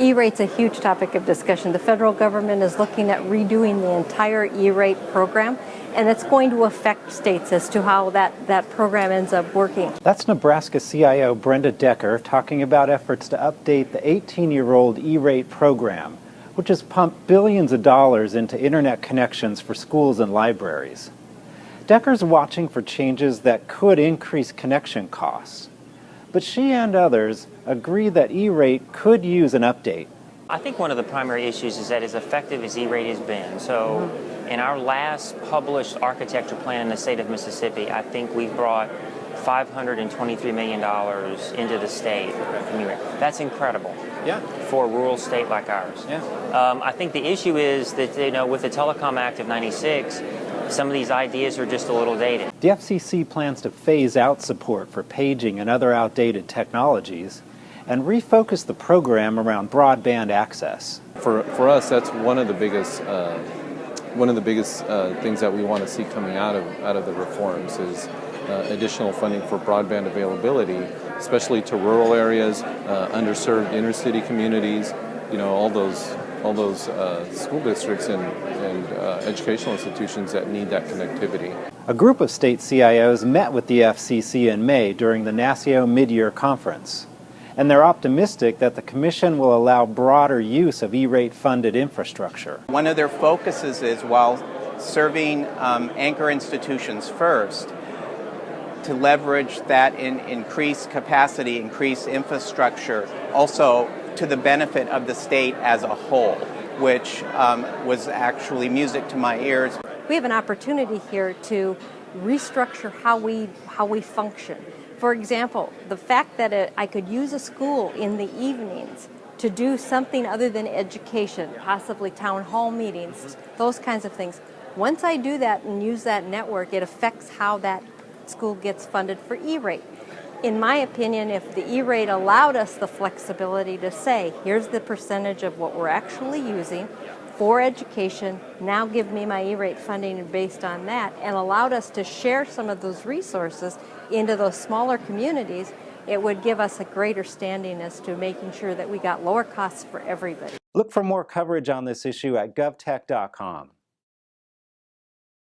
E-rate's a huge topic of discussion. The federal government is looking at redoing the entire E-rate program, and it's going to affect states as to how that program ends up working. That's Nebraska CIO Brenda Decker talking about efforts to update the 18-year-old E-rate program, which has pumped billions of dollars into internet connections for schools and libraries. Decker's watching for changes that could increase connection costs. But she and others agree that E-rate could use an update. I think one of the primary issues is that as effective as E-rate has been. So in our last published architecture plan in the state of Mississippi, I think we've brought $523 million into the state. That's incredible. Yeah. For a rural state like ours. Yeah. I think the issue is that, with the Telecom Act of '96, some of these ideas are just a little dated. The FCC plans to phase out support for paging and other outdated technologies and refocus the program around broadband access. For us, that's one of the biggest things that we want to see coming out of the reforms is additional funding for broadband availability, especially to rural areas, underserved inner city communities, all those school districts and educational institutions that need that connectivity. A group of state CIOs met with the FCC in May during the NASCIO mid-year conference, and they're optimistic that the Commission will allow broader use of E-rate funded infrastructure. One of their focuses is, while serving anchor institutions first, to leverage that in increased capacity, increased infrastructure, also to the benefit of the state as a whole, which was actually music to my ears. We have an opportunity here to restructure how we function. For example, the fact that I could use a school in the evenings to do something other than education, possibly town hall meetings, those kinds of things. Once I do that and use that network, it affects how that school gets funded for E-rate. In my opinion, if the E-rate allowed us the flexibility to say, here's the percentage of what we're actually using for education, now give me my E-rate funding based on that, and allowed us to share some of those resources into those smaller communities, it would give us a greater standing as to making sure that we got lower costs for everybody. Look for more coverage on this issue at govtech.com.